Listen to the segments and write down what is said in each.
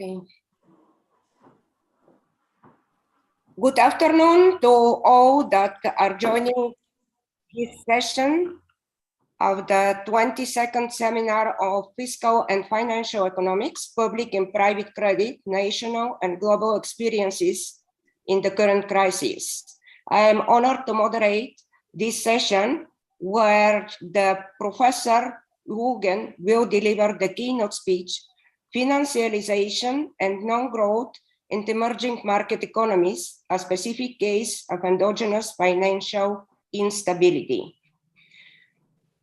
Okay. Good afternoon to all that are joining this session of the 22nd Seminar of Fiscal and Financial Economics, Public and Private Credit, National and Global Experiences in the Current Crisis. I am honored to moderate this session where the Professor Ülgen will deliver the keynote speech, Financialization and Non-Growth in Emerging Market Economies, a specific case of endogenous financial instability.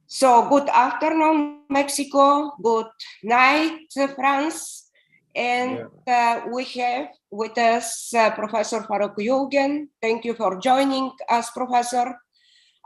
So good afternoon, Mexico. Good night, France. And we have with us Professor Faruk Ülgen. Thank you for joining us, Professor.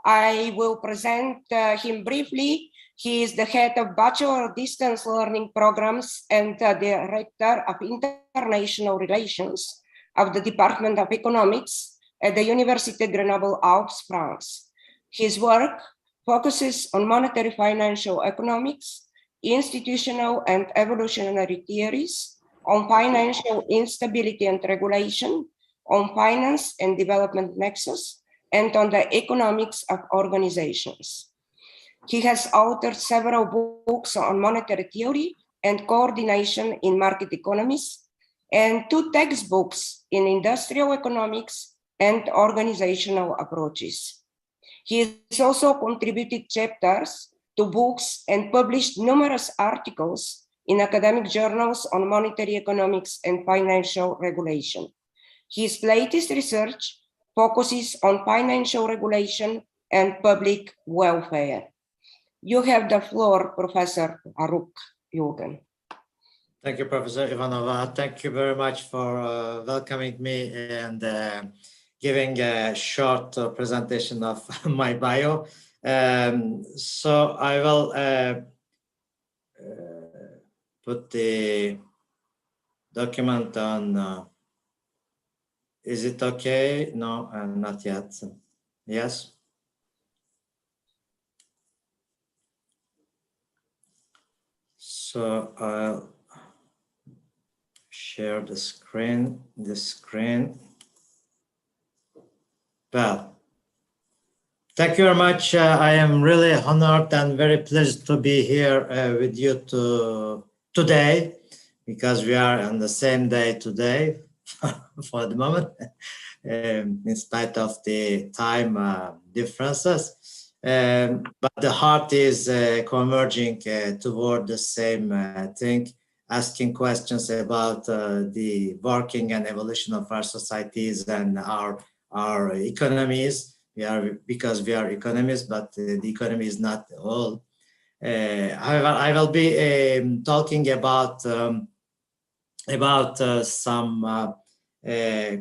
I will present him briefly. He is the head of Bachelor Distance Learning Programs and Director of International Relations of the Department of Economics at the University of Grenoble, Alpes, France. His work focuses on monetary financial economics, institutional and evolutionary theories, on financial instability and regulation, on finance and development nexus, and on the economics of organizations. He has authored several books on monetary theory and coordination in market economies, and 2 textbooks in industrial economics and organizational approaches. He has also contributed chapters to books and published numerous articles in academic journals on monetary economics and financial regulation. His latest research focuses on financial regulation and public welfare. You have the floor, Professor Faruk Ülgen. Thank you, Professor Ivanova. Thank you very much for welcoming me and giving a short presentation of my bio. So I will put the document on. Is it okay? No, not yet. Yes. So I'll share the screen. Well, thank you very much. I am really honored and very pleased to be here with you today, because we are on the same day today for the moment, in spite of the time differences. But the heart is converging toward the same thing, asking questions about the working and evolution of our societies and our economies. Because we are economists, but the economy is not all. However, I will be talking about some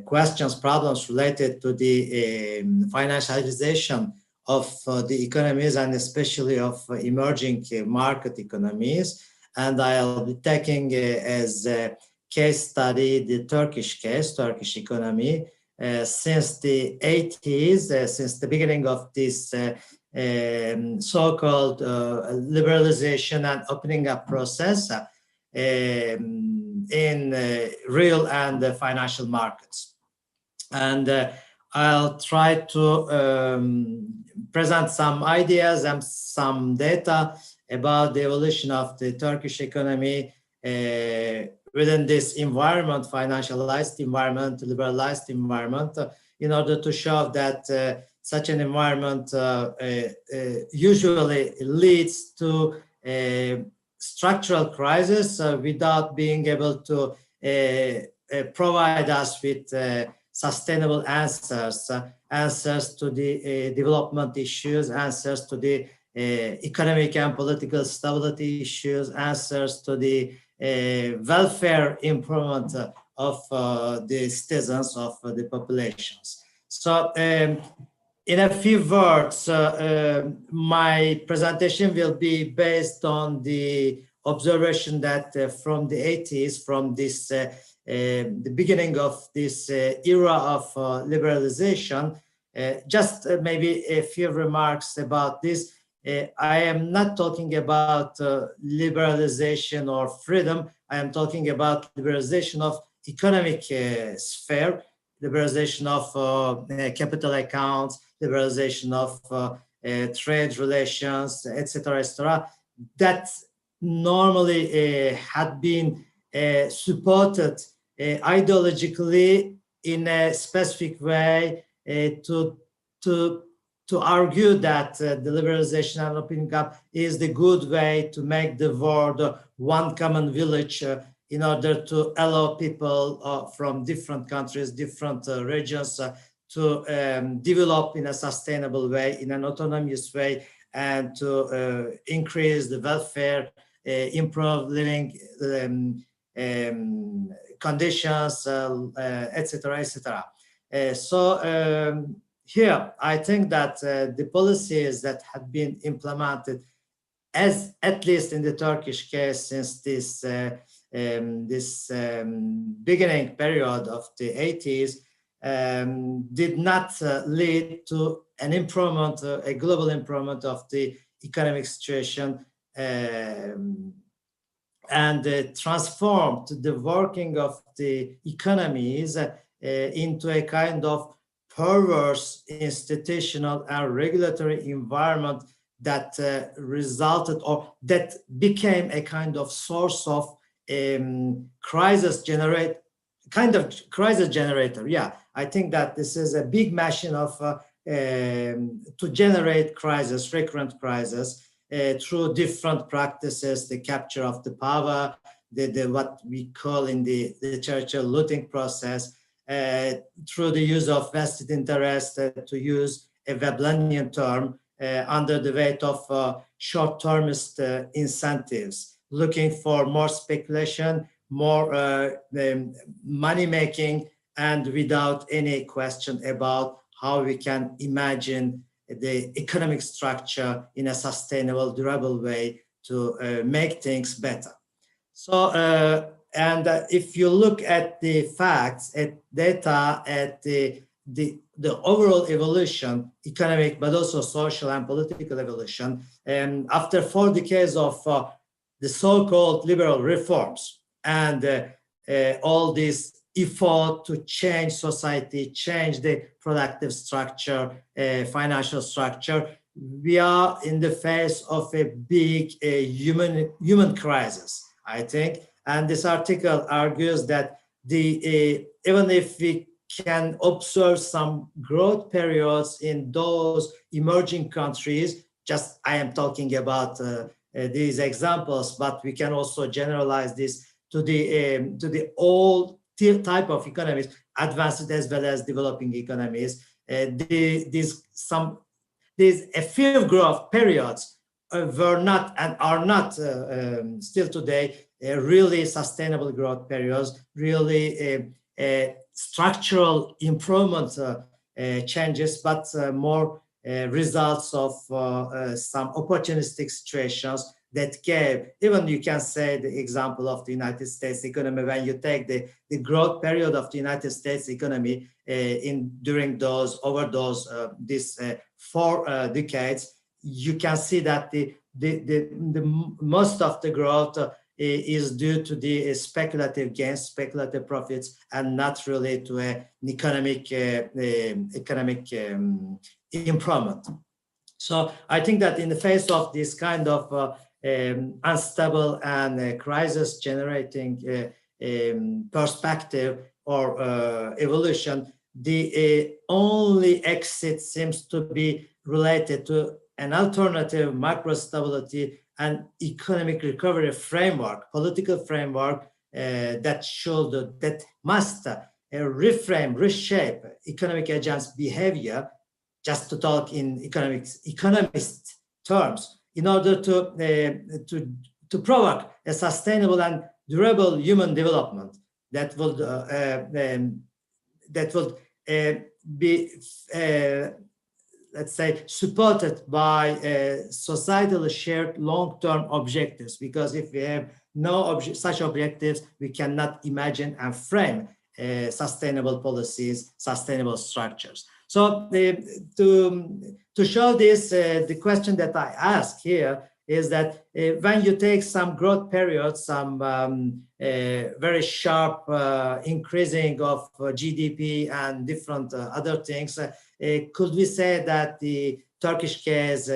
questions, problems related to the financialization of the economies and especially of emerging market economies. And I'll be taking as a case study the Turkish economy. Since the 80s, since the beginning of this so-called liberalization and opening up process in real and financial markets. And I'll try to present some ideas and some data about the evolution of the Turkish economy within this environment, financialized environment, liberalized environment, in order to show that such an environment usually leads to a structural crisis without being able to provide us with sustainable answers to the development issues, answers to the economic and political stability issues, answers to the welfare improvement of the citizens, of the populations. So in a few words, my presentation will be based on the observation that from the 80s, from this the beginning of this era of liberalization, just maybe a few remarks about this. I am not talking about liberalization or freedom. I am talking about liberalization of economic sphere, liberalization of capital accounts, liberalization of trade relations, etc., etc. That normally had been supported ideologically in a specific way to argue that the liberalization and opening up is the good way to make the world one common village in order to allow people from different countries, different regions to develop in a sustainable way, in an autonomous way, and to increase the welfare, improve living conditions, etc., etc. Here, I think that the policies that have been implemented, as at least in the Turkish case, since this beginning period of the 80s, did not lead to an improvement, a global improvement of the economic situation, and transformed the working of the economies into a kind of perverse institutional and regulatory environment that resulted, or that became a kind of source of crisis generator. Yeah, I think that this is a big machine of to generate crisis, frequent crisis, through different practices, the capture of the power, the what we call in the literature looting process, through the use of vested interest, to use a Veblenian term, under the weight of short-termist incentives, looking for more speculation, more money making, and without any question about how we can imagine the economic structure in a sustainable, durable way to make things better. So, and if you look at the facts, at data, at the overall evolution, economic, but also social and political evolution, after 4 decades of the so-called liberal reforms and all this effort to change society, change the productive structure, financial structure, we are in the face of a big human crisis, I think. And this article argues that even if we can observe some growth periods in those emerging countries, just I am talking about these examples, but we can also generalize this to the all type of economies, advanced as well as developing economies. These effective growth periods were not and are not still today really sustainable growth periods, really structural improvement changes, but more results of some opportunistic situations that gave, even you can say the example of the United States economy, when you take the growth period of the United States economy during these 4 decades, you can see that the most of the growth is due to the speculative gains, speculative profits, and not really to an economic improvement. So I think that in the face of this kind of unstable and crisis-generating perspective or evolution, the only exit seems to be related to an alternative macro-stability and economic recovery framework, political framework that must reframe, reshape economic agents' behavior, just to talk in economist terms, in order to provoke a sustainable and durable human development that would be let's say supported by societal shared long-term objectives, because if we have no such objectives, we cannot imagine and frame sustainable policies, sustainable structures. So to show this, the question that I ask here is that when you take some growth periods, some very sharp increasing of GDP and different other things, could we say that the Turkish case is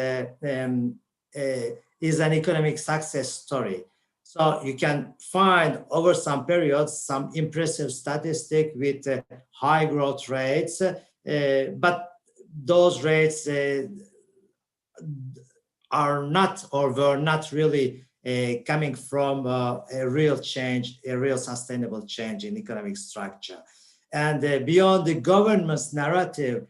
an economic success story? So you can find over some periods some impressive statistic with high growth rates, but those rates are not or were not really coming from a real change, a real sustainable change in economic structure. And beyond the government's narrative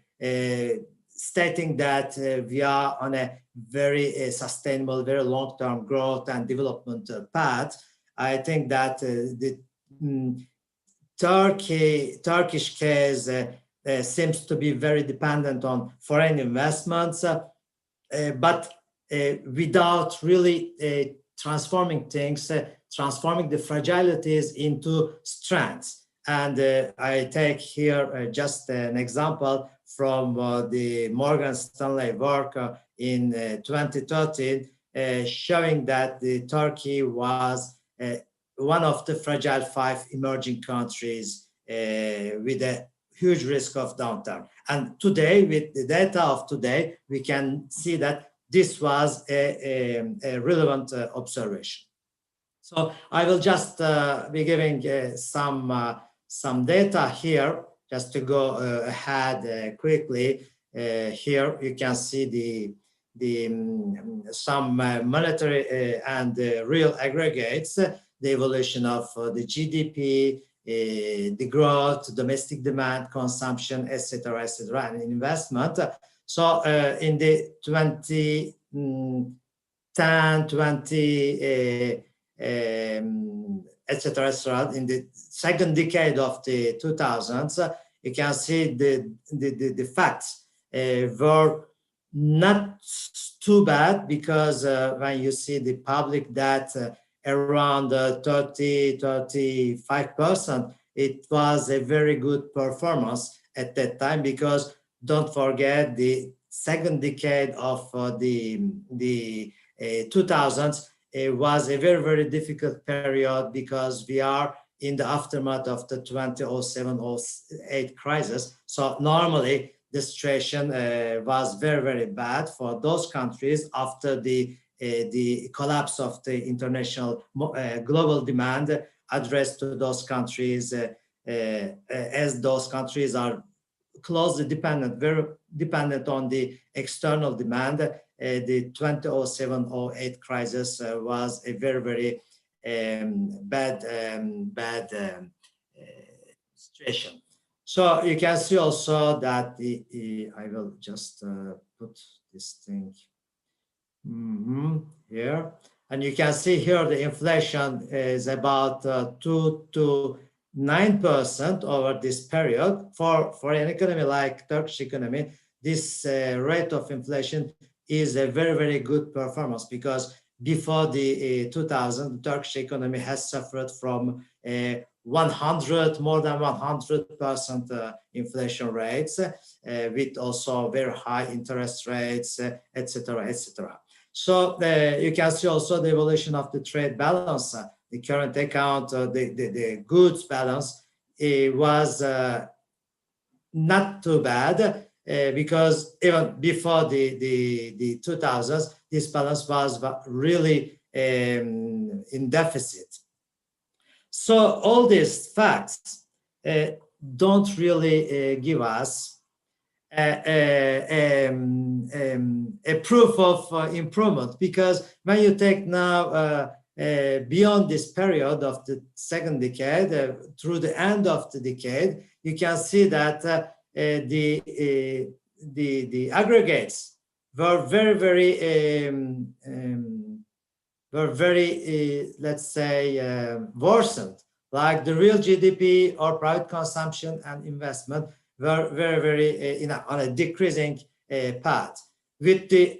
stating that we are on a very sustainable, very long-term growth and development path, I think that the Turkish case seems to be very dependent on foreign investments, but without really transforming things, transforming the fragilities into strengths. And I take here just an example from the Morgan Stanley work in 2013, showing that Turkey was one of the fragile 5 emerging countries with a huge risk of downturn. And today, with the data of today, we can see that this was a relevant observation. So I will just be giving some data here, just to go ahead quickly. Here you can see some monetary and real aggregates, the evolution of the GDP, the growth, domestic demand, consumption, etc., and investment. So in the 2010, 20, etc., in the second decade of the 2000s, you can see the facts were not too bad, because when you see the public debt around 30-35%, it was a very good performance at that time, because don't forget the second decade of the 2000s was a very, very difficult period, because we are in the aftermath of the 2007-08 crisis. So normally the situation was very, very bad for those countries after the collapse of the international global demand addressed to those countries, as those countries are closely dependent, very dependent on the external demand. The 2007-08 crisis was a very, very bad situation. So you can see also that I will just put this thing here, and you can see here the inflation is about 2 to 9% over this period. For an economy like Turkish economy, this rate of inflation is a very, very good performance, because before the 2000, the Turkish economy has suffered from more than 100% inflation rates, with also very high interest rates, etc., etc. So you can see also the evolution of the trade balance, the current account, the goods balance. It was not too bad, because even before the 2000s, this balance was really in deficit. So all these facts don't really give us a proof of improvement, because when you take now beyond this period of the second decade, through the end of the decade, you can see that the aggregates were very, let's say, worsened. Like the real GDP or private consumption and investment were very on a decreasing path, with the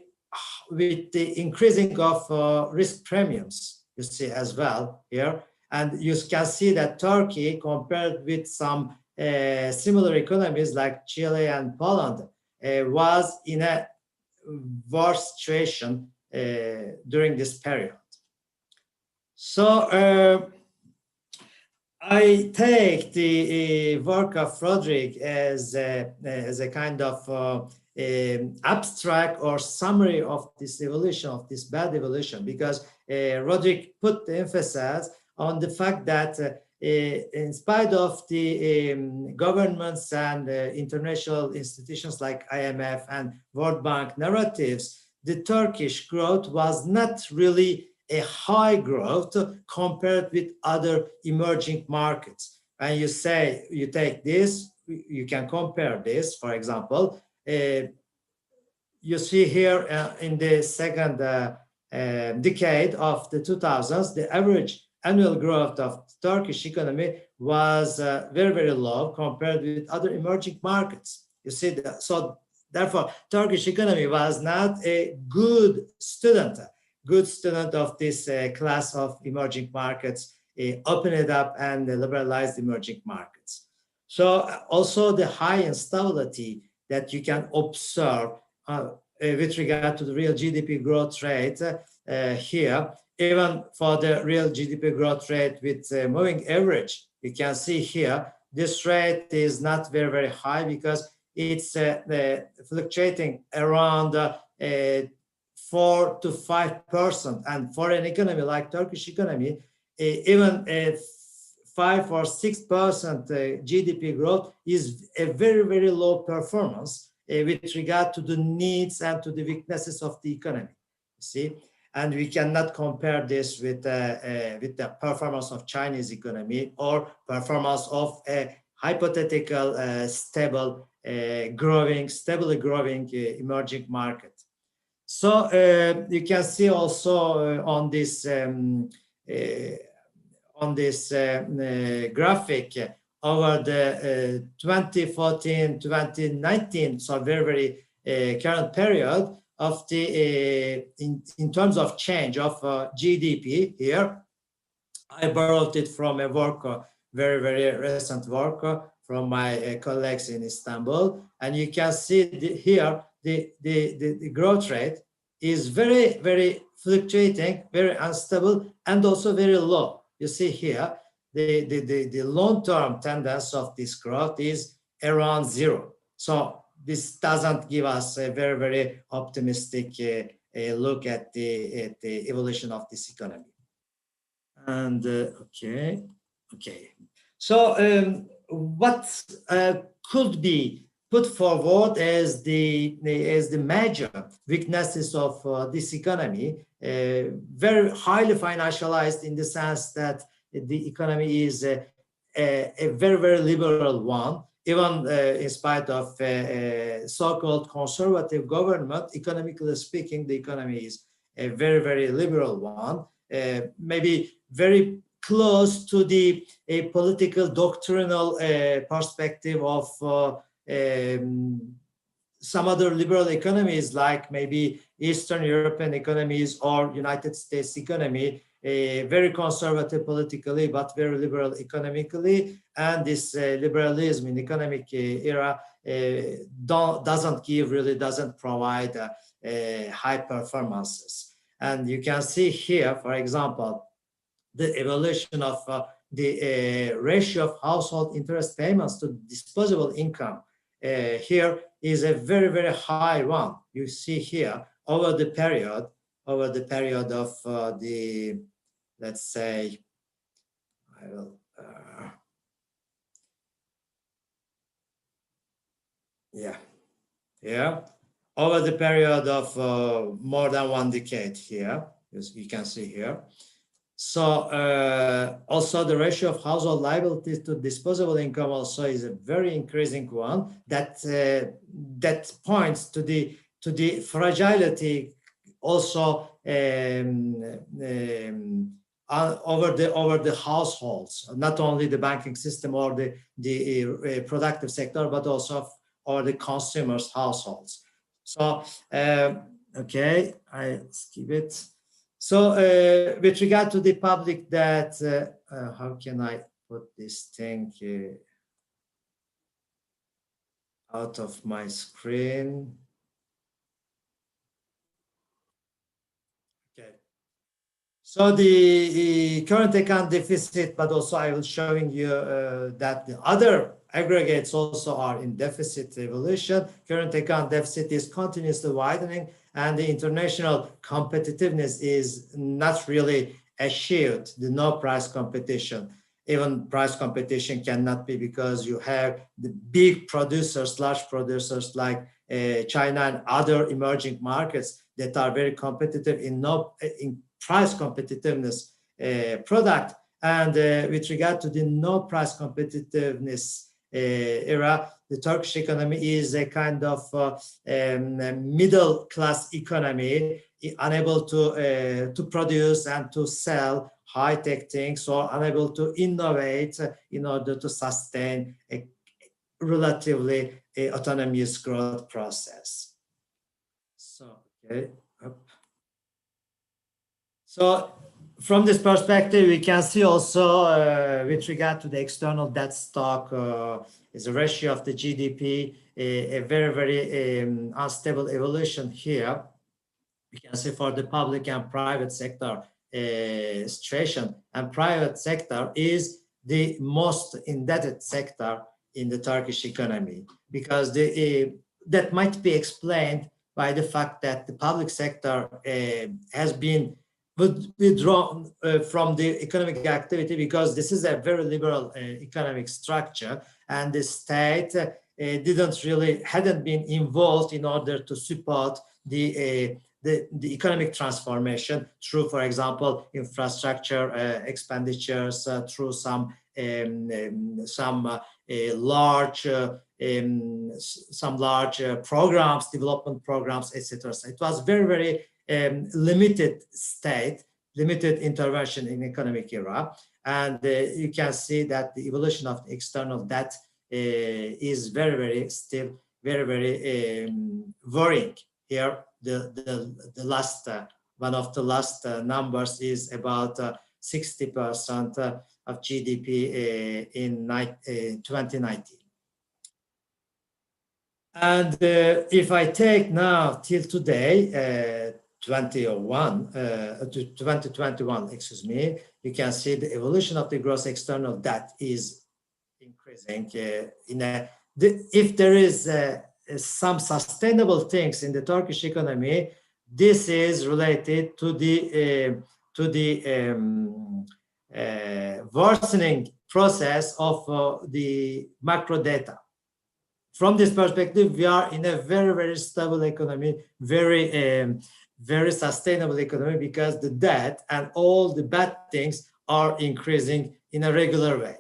increasing of risk premiums, you see as well here. And you can see that Turkey, compared with some similar economies like Chile and Poland was in a worse situation during this period. So I take the work of Roderick as a kind of abstract or summary of this evolution, of this bad evolution, because Roderick put the emphasis on the fact that in spite of the governments and international institutions like IMF and World Bank narratives, the Turkish growth was not really a high growth compared with other emerging markets. And you say, you take this, you can compare this, for example, you see here in the second decade of the 2000s, the average annual growth of the Turkish economy was very, very low compared with other emerging markets. You see that, so therefore, Turkish economy was not a good student of this class of emerging markets, open it up and liberalize emerging markets. So also the high instability that you can observe with regard to the real GDP growth rate here, even for the real GDP growth rate with moving average, you can see here, this rate is not very, very high because it's fluctuating around 4 to 5%. And for an economy like Turkish economy, even a 5 or 6% GDP growth is a very, very low performance with regard to the needs and to the weaknesses of the economy. See, and we cannot compare this with the performance of Chinese economy or performance of a hypothetical stably growing emerging market. So you can see also on this graphic over the 2014-2019, so very, very current period of the in terms of change of GDP here. I borrowed it from a work, very, very recent work from my colleagues in Istanbul, and you can see here the growth rate is very, very fluctuating, very unstable, and also very low. You see here, the long-term tendency of this growth is around 0. So this doesn't give us a very, very optimistic look at the evolution of this economy. And okay. So what could be put forward as the major weaknesses of this economy, very highly financialized in the sense that the economy is a very, very liberal one, even in spite of so-called conservative government. Economically speaking, the economy is a very, very liberal one, maybe very close to the political doctrinal perspective of some other liberal economies, like maybe Eastern European economies or United States economy, very conservative politically, but very liberal economically. And this liberalism in the economic era doesn't provide high performances. And you can see here, for example, the evolution of the ratio of household interest payments to disposable income. Here is a very, very high one. You see here over the period of the, let's say, I will, over the period of more than 1 decade here, as you can see here. So also the ratio of household liabilities to disposable income also is a very increasing one that points to the fragility also over the households, not only the banking system or the productive sector, but also over the consumers' households. So okay, I skip it. So with regard to the public debt, how can I put this thing? out of my screen. Okay. So the current account deficit, but also I will showing you that the other aggregates also are in deficit evolution. Current account deficit is continuously widening, and the international competitiveness is not really achieved. The no price competition. Even price competition cannot be, because you have the big producers, large producers like China and other emerging markets that are very competitive in price competitiveness product. And with regard to the no price competitiveness era, the Turkish economy is a kind of middle class economy, unable to produce and to sell high-tech things, or unable to innovate in order to sustain a relatively autonomous growth process. So, okay. So from this perspective, we can see also with regard to the external debt stock is a ratio of the GDP, a very, very unstable evolution here. We can see for the public and private sector situation, and private sector is the most indebted sector in the Turkish economy, because that might be explained by the fact that the public sector has been withdrawn from the economic activity, because this is a very liberal economic structure, and the state hadn't been involved in order to support the economic transformation through, for example, infrastructure expenditures, through some large programs, development programs, etc. So it was very, very limited intervention in economic era, and you can see that the evolution of the external debt is very, very still very, very worrying. Here, the last one of the last numbers is about 60% of GDP in 2019. And if I take now till today, 2021, excuse me, you can see the evolution of the gross external debt is increasing. If there is some sustainable things in the Turkish economy, this is related to the worsening process of the macro data. From this perspective, we are in a very, very stable economy, very sustainable economy, because the debt and all the bad things are increasing in a regular way.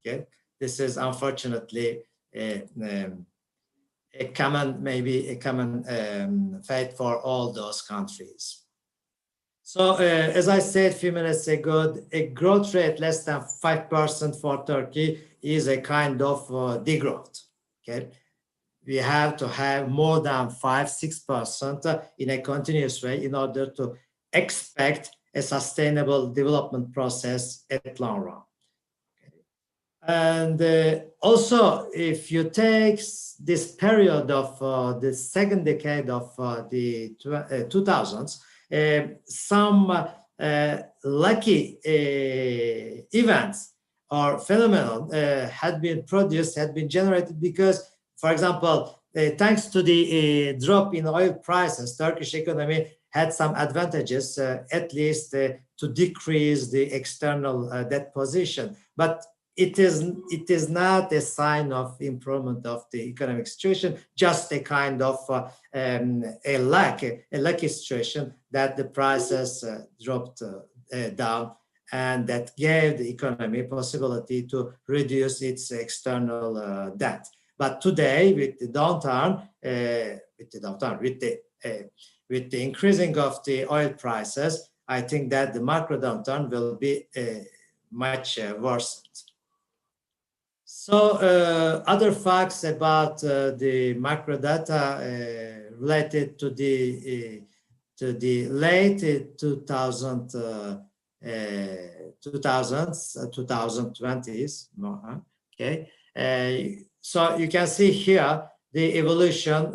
Okay, this is unfortunately a common fate for all those countries. So as I said a few minutes ago, a growth rate less than 5% for Turkey is a kind of degrowth. Okay, we have to have more than 5-6% in a continuous way in order to expect a sustainable development process at long run. And also, if you take this period of the second decade of the 2000s, some lucky events or phenomenon had been generated, because, for example, thanks to the drop in oil prices, Turkish economy had some advantages, at least to decrease the external debt position. But it is not a sign of improvement of the economic situation, just a kind of a lucky situation that the prices dropped down, and that gave the economy possibility to reduce its external debt. But today, with the downturn, with the increasing of the oil prices, I think that the macro downturn will be much worsened. So other facts about the macro data related to the late 2020s. Okay. So you can see here the evolution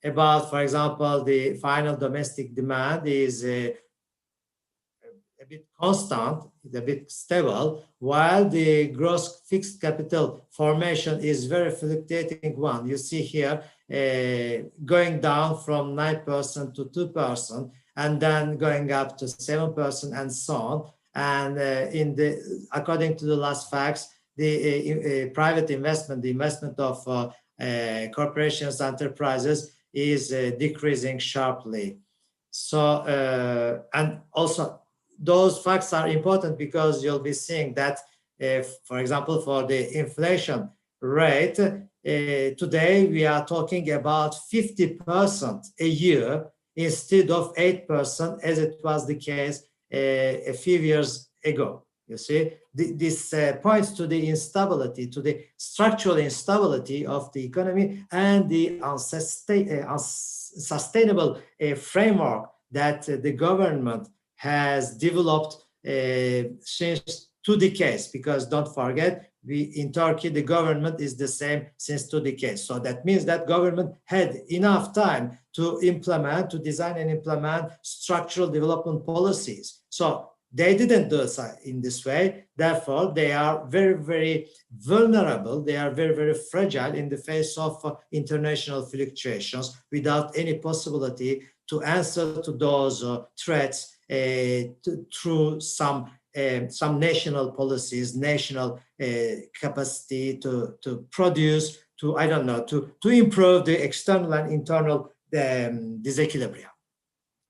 about, for example, the final domestic demand is a bit constant, a bit stable, while the gross fixed capital formation is very fluctuating one. You see here going down from 9% to 2%, and then going up to 7% and so on. And according to the last facts, the private investment, the investment of corporations, enterprises is decreasing sharply. So, and also those facts are important because you'll be seeing that, for example, for the inflation rate, today we are talking about 50% a year instead of 8% as it was the case a few years ago. You see, this points to the instability, to the structural instability of the economy and the unsustainable framework that the government has developed since 2 decades, because don't forget, in Turkey, the government is the same since 2 decades. So that means that government had enough time to design and implement structural development policies. So they didn't do it in this way. Therefore, they are very, very vulnerable. They are very, very fragile in the face of international fluctuations without any possibility to answer to those threats through some national policies, national capacity to produce, to, I don't know, to improve the external and internal disequilibrium.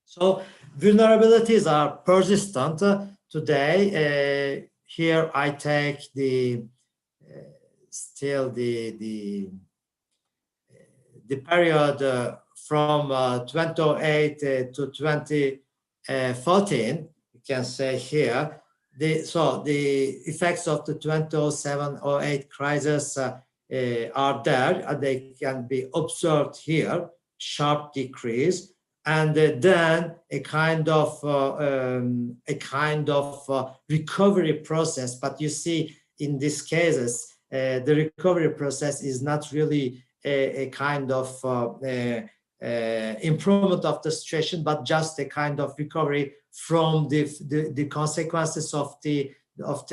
So vulnerabilities are persistent today. Here I take still the period from 2008 to 2014. You can say here. So the effects of the 2007-08 crisis are there, and they can be observed here, sharp decrease, and then a kind of recovery process. But you see, in these cases, the recovery process is not really a kind of improvement of the situation, but just a kind of recovery from the consequences of the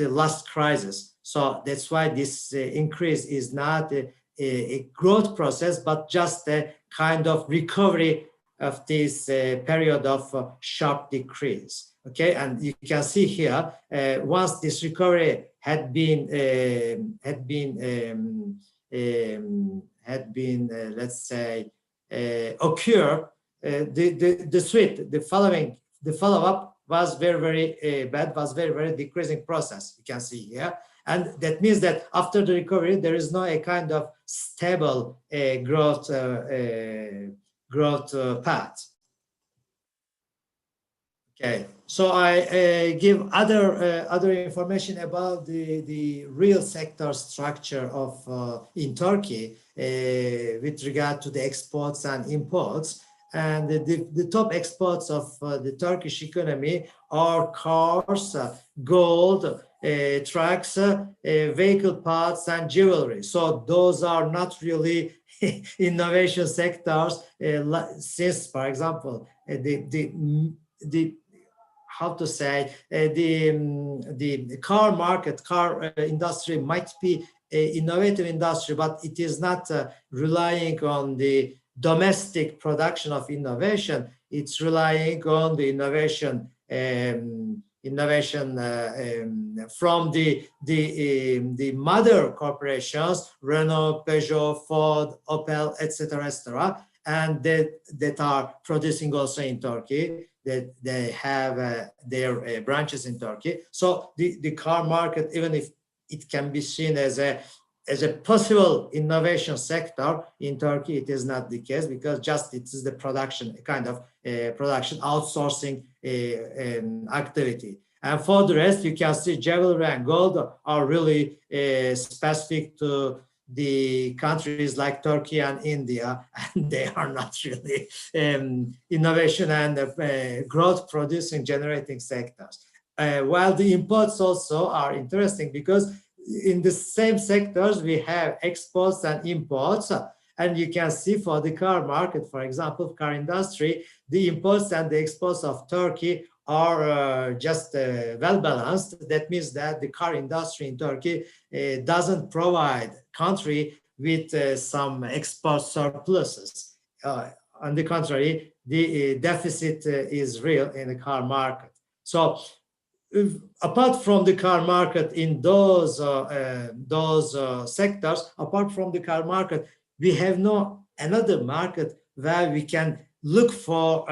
last crisis. So that's why this increase is not a growth process, but just a kind of recovery of this period of sharp decrease. Okay, and you can see here, once this recovery had been let's say occur, the follow-up was very, very bad, was very, very decreasing process. You can see here. And that means that after the recovery, there is no a kind of stable growth path. Okay, so I give other information about the real sector structure of in Turkey with regard to the exports and imports. And the top exports of the Turkish economy are cars, gold, trucks, vehicle parts, and jewelry. So those are not really innovation sectors, since, for example, the car industry might be an innovative industry, but it is not relying on the domestic production of innovation. It's relying on the innovation from the mother corporations, Renault, Peugeot, Ford, Opel, etc., and that are producing also in Turkey. That they have their branches in Turkey. So the car market, even if it can be seen as a possible innovation sector in Turkey, it is not the case, because just it is the production, kind of production outsourcing activity. And for the rest, you can see jewelry and gold are really specific to the countries like Turkey and India, and they are not really innovation and growth producing, generating sectors. While the imports also are interesting, because in the same sectors we have exports and imports, And you can see for the car market, for example, car industry, the imports and the exports of Turkey are just well balanced. That means that the car industry in Turkey doesn't provide country with some export surpluses. On the contrary, the deficit is real in the car market. So apart from the car market in those sectors, apart from the car market, we have no another market where we can look for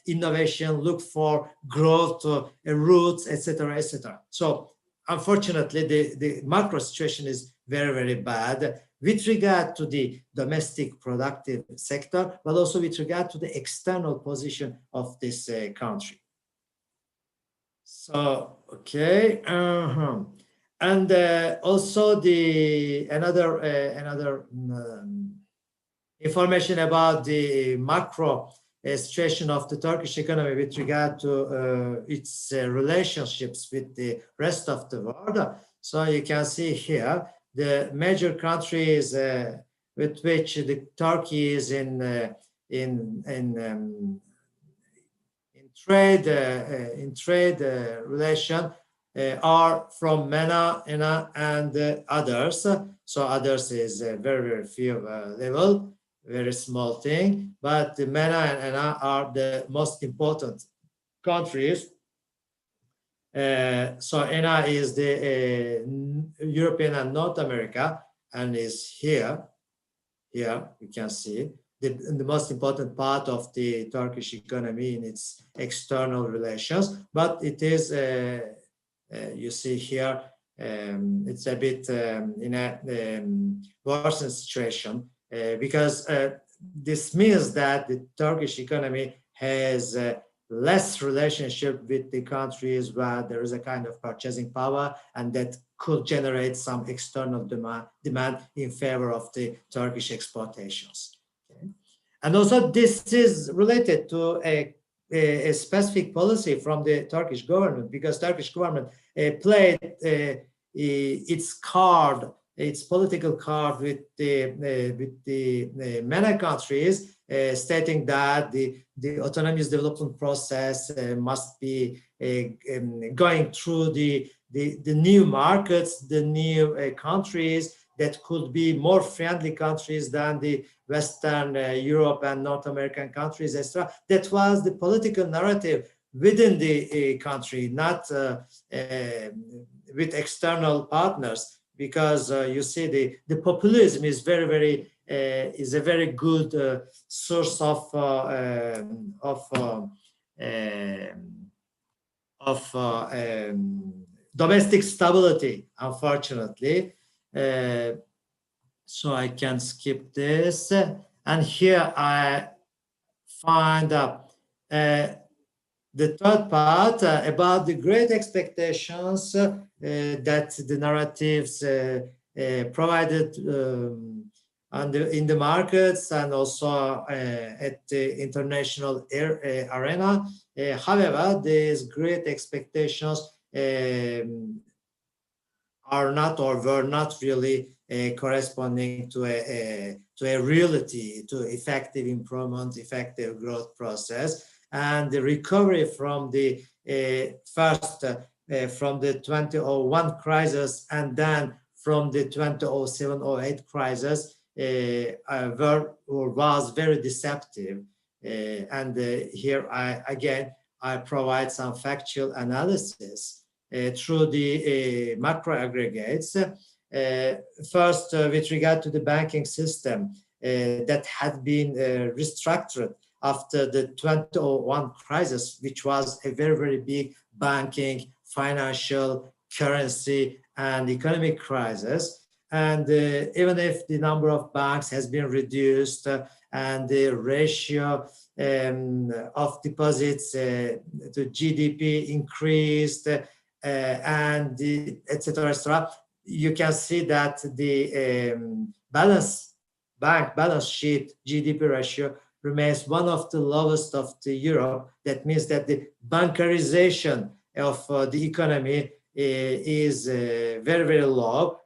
innovation, look for growth routes, etc., etc. So unfortunately, the macro situation is very, very bad with regard to the domestic productive sector, but also with regard to the external position of this country. So, okay, and also the another information about the macro situation of the Turkish economy with regard to its relationships with the rest of the world. So you can see here the major countries with which the Turkey is in trade relation are from MENA, ENA, and others. So others is very, very few level, very small thing. But the MENA and ENA are the most important countries. So ENA is the European and North America, and is here. Here you can see the most important part of the Turkish economy in its external relations, but it is, you see here, it's a bit in a worsened situation because this means that the Turkish economy has less relationship with the countries where there is a kind of purchasing power, and that could generate some external demand in favor of the Turkish exportations. And also this is related to a specific policy from the Turkish government, because Turkish government played its card, its political card with the MENA countries, stating that the autonomous development process must be going through the new markets, the new countries that could be more friendly countries than the Western Europe and North American countries, etc. That was the political narrative within the country, not with external partners, because you see the populism is is a very good source of domestic stability, unfortunately. So I can skip this, and here I find the third part about the great expectations that the narratives provided in the markets and also at the international arena. However, these great expectations are not or were not really corresponding to a reality, to effective improvement, effective growth process, and the recovery from the from the 2001 crisis and then from the 2007-08 crisis was very deceptive. And here I provide some factual analysis through the macro aggregates. First, with regard to the banking system that had been restructured after the 2001 crisis, which was a very, very big banking, financial, currency, and economic crisis. And even if the number of banks has been reduced and the ratio of deposits to GDP increased, and etc., you can see that the bank balance sheet GDP ratio remains one of the lowest of the Europe. That means that the bankarization of the economy is very, very low.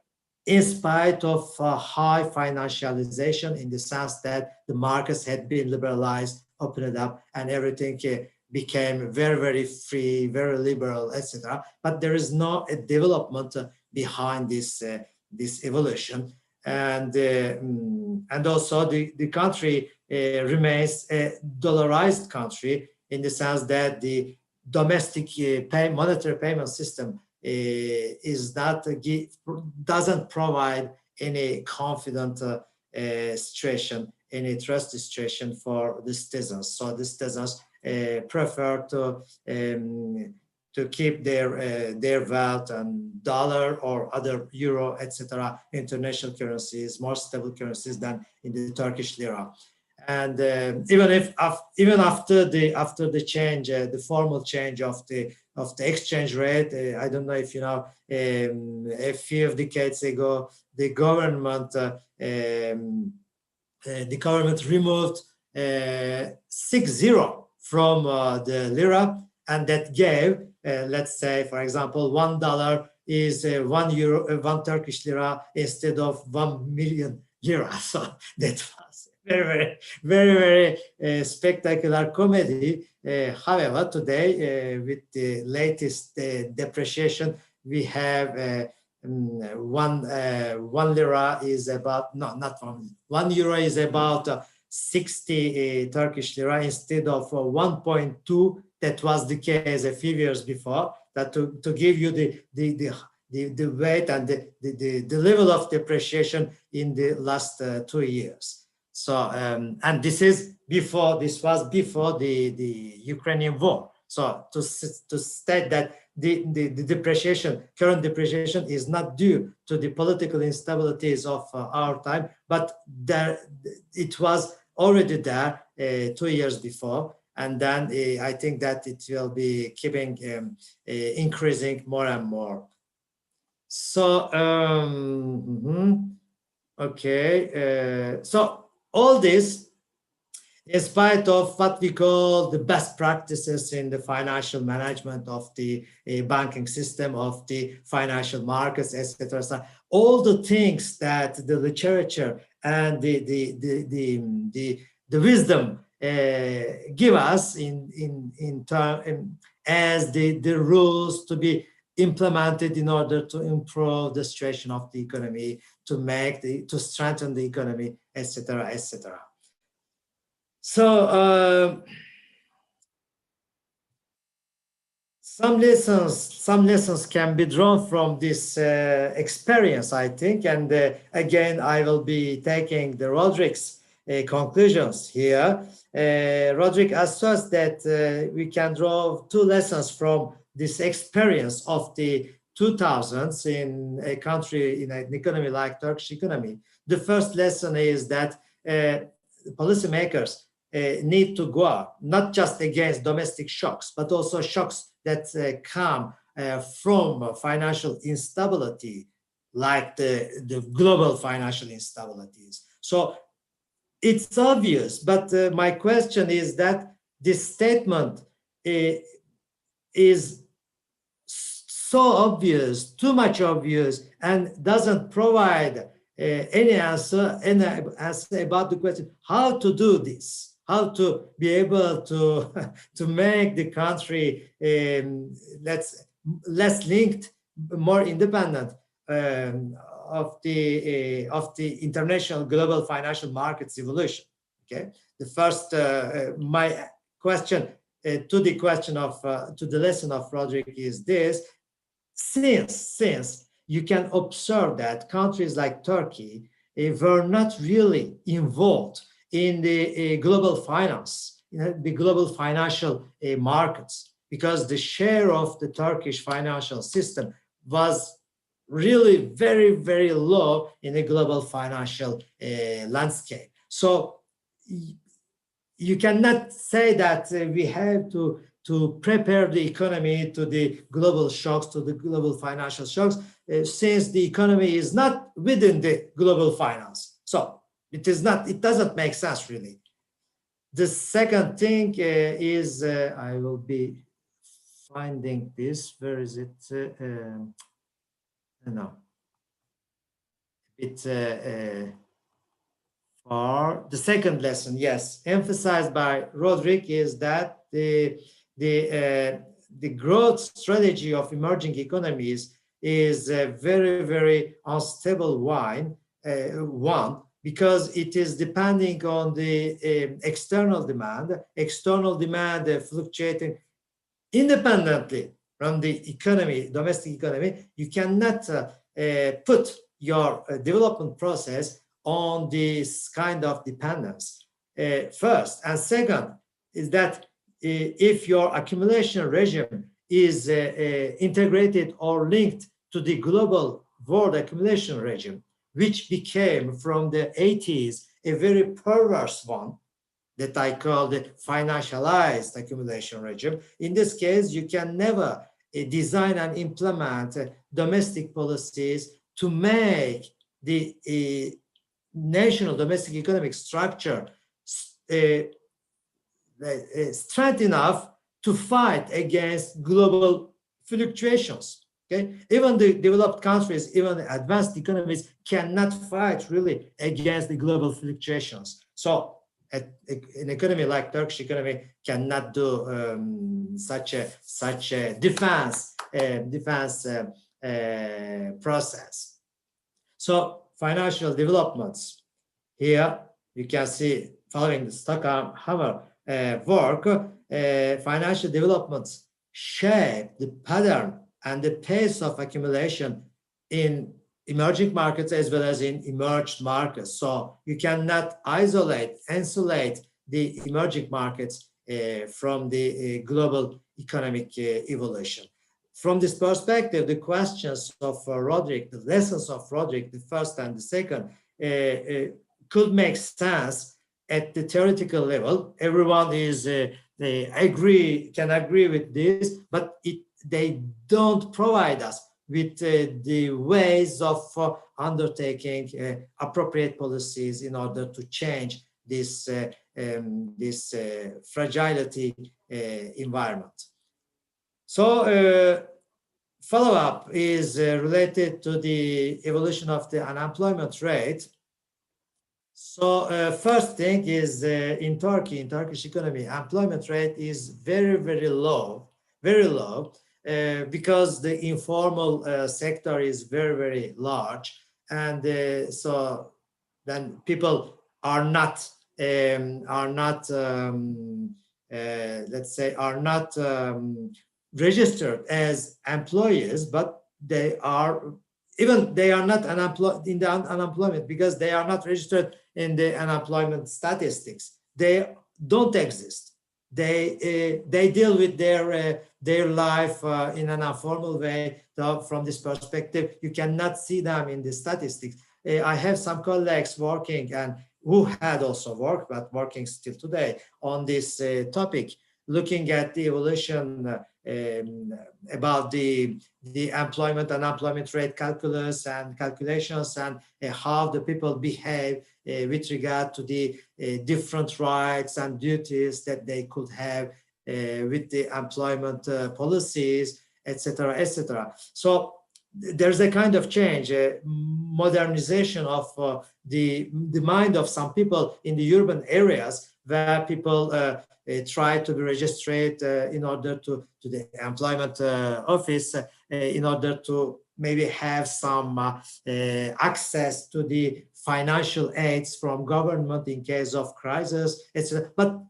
in spite of high financialization, in the sense that the markets had been liberalized, opened up, and everything became very, very free, very liberal, etc. But there is no development behind this evolution, and also the country remains a dollarized country, in the sense that the domestic monetary payment system doesn't provide any confident situation, any trust situation for the citizens. So the citizens prefer to keep their wealth and dollar or other euro, etc., international currencies, more stable currencies than in the Turkish lira. And even after the change, the formal change of the exchange rate, I don't know if you know, a few decades ago, the government removed 60 from the lira, and that gave, let's say, for example, $1 is one Turkish lira instead of 1 million lira. So that was very, very spectacular comedy. However, today, with the latest depreciation, we have one lira is about, no, not 1 euro is about 60 Turkish lira instead of 1.2. That was the case a few years before. That to give you the weight and the level of depreciation in the last 2 years. So and this was before the Ukrainian war. So to state that the current depreciation is not due to the political instabilities of our time, but it was already there 2 years before. And then I think that it will be keeping increasing more and more. So, okay. So all this, in spite of what we call the best practices in the financial management of the banking system, of the financial markets, etc. So all the things that the literature and the wisdom give us as the rules to be implemented in order to improve the situation of the economy, to strengthen the economy, etc., etc. So some lessons can be drawn from this experience, I think, and again I will be taking the Roderick's conclusions here. Roderick asserts that we can draw 2 lessons from this experience of the 2000s in a country, in an economy like Turkish economy. The first lesson is that policymakers need to guard not just against domestic shocks, but also shocks that come from financial instability, like the global financial instabilities. So it's obvious, but my question is that this statement is so obvious, too much obvious, and doesn't provide any answer about the question how to do this, how to be able to make the country less linked, more independent of the international global financial markets evolution. Okay, the first my question to the lesson of Roderick is this: since you can observe that countries like Turkey were not really involved in the global finance, the global financial markets, because the share of the Turkish financial system was really very, very low in the global financial landscape. So you cannot say that we have to prepare the economy to the global shocks, to the global financial shocks, since the economy is not within the global finance. So it doesn't make sense really. The second thing is, I will be finding this, where is it? No. for the second lesson, yes, emphasized by Roderick, is that the growth strategy of emerging economies is a very, very unstable one, because it is depending on the external demand fluctuating independently from the economy, domestic economy. You cannot put your development process on this kind of dependence. First, and second is that if your accumulation regime is integrated or linked to the global world accumulation regime, which became from the 80s a very perverse one that I call the financialized accumulation regime. In this case, you can never design and implement domestic policies to make the national domestic economic structure strength enough to fight against global fluctuations. Okay, even the developed countries, even the advanced economies cannot fight really against the global fluctuations. So an economy like Turkish economy cannot do such a defense process. So financial developments here you can see following the Stockholm-Hammer work, financial developments shape the pattern and the pace of accumulation in emerging markets as well as in emerged markets. So you cannot insulate the emerging markets from the global economic evolution. From this perspective, the questions of Roderick, the lessons of Roderick, the first and the second, could make sense at the theoretical level. Everyone can agree with this, but they don't provide us with the ways of undertaking appropriate policies in order to change this fragility environment. So follow-up is related to the evolution of the unemployment rate. So first thing is in Turkish economy, employment rate is very, very low, because the informal sector is very, very large, and so then people are not registered as employees, but they are not unemployed in the unemployment because they are not registered in the unemployment statistics. They don't exist. They deal with their life in an informal way. So from this perspective, you cannot see them in the statistics. I have some colleagues working and who had also worked, but working still today on this topic, looking at the evolution about the employment and unemployment rate calculus and calculations, and how the people behave with regard to the different rights and duties that they could have with the employment policies, etc., etc. So there's a kind of change, modernization of the mind of some people in the urban areas, where people try to be registered in order to the employment office in order to maybe have some access to the financial aids from government in case of crisis, etc. But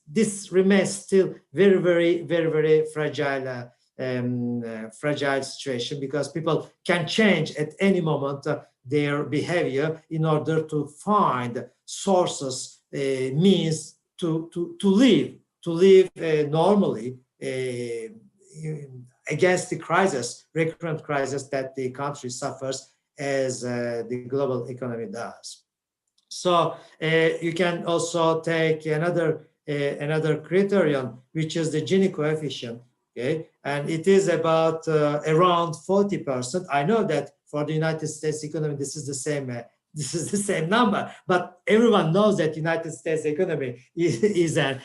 this remains still very, very, very, very fragile. Fragile situation, because people can change at any moment their behavior in order to find sources, means to live normally against the recurrent crisis that the country suffers as the global economy does. So you can also take another criterion, which is the Gini coefficient. Okay, and it is about around 40%. I know that for the United States economy, this is the same number, but everyone knows that United States economy is an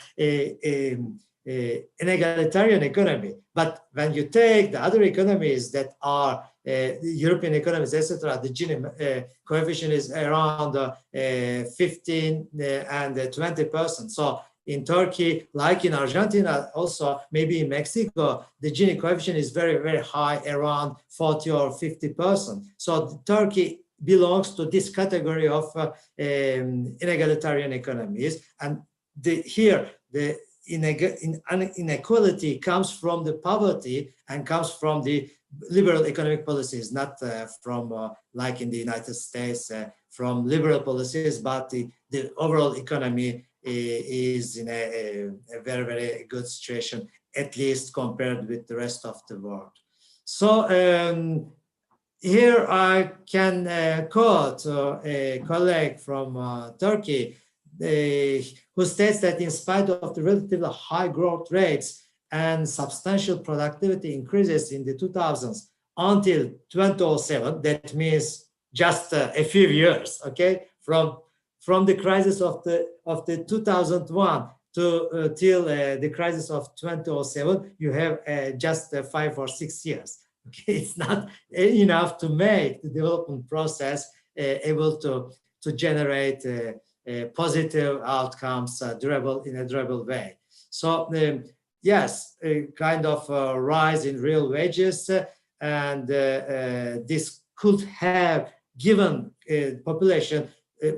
egalitarian economy. But when you take the other economies that are European economies, etc., the Gini coefficient is around 15 and 20%. So in Turkey, like in Argentina, also maybe in Mexico, the Gini coefficient is very, very high, around 40 or 50%. So Turkey belongs to this category of inegalitarian economies. And here, the inequality comes from the poverty and comes from the liberal economic policies, not from, like in the United States, from liberal policies, but the overall economy is in a very, very good situation, at least compared with the rest of the world. So here I can quote a colleague from Turkey who states that in spite of the relatively high growth rates and substantial productivity increases in the 2000s until 2007, that means just a few years, okay, from the crisis of the 2001 to till the crisis of 2007, you have just 5 or 6 years. Okay, it's not enough to make the development process able to generate positive outcomes, in a durable way. So yes, a kind of rise in real wages, and this could have given population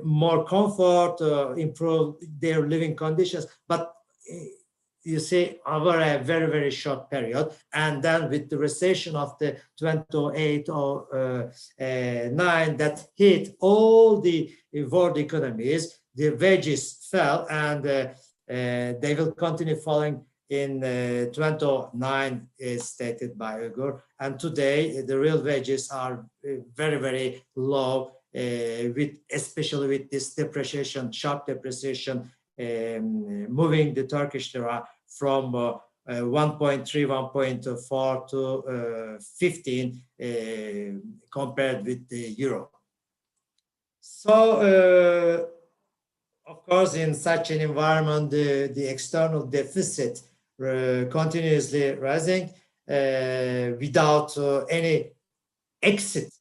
more comfort, improve their living conditions, but you see, over a very, very short period. And then with the recession of the 2008 or 9 that hit all the world economies, the wages fell, and they will continue falling in 2009, as stated by Ülgen. And today, the real wages are very, very low, especially with this depreciation, sharp depreciation, moving the Turkish lira from 1.3, 1.4 to 15 compared with the euro. So, of course, in such an environment, the external deficit continuously rising without any exit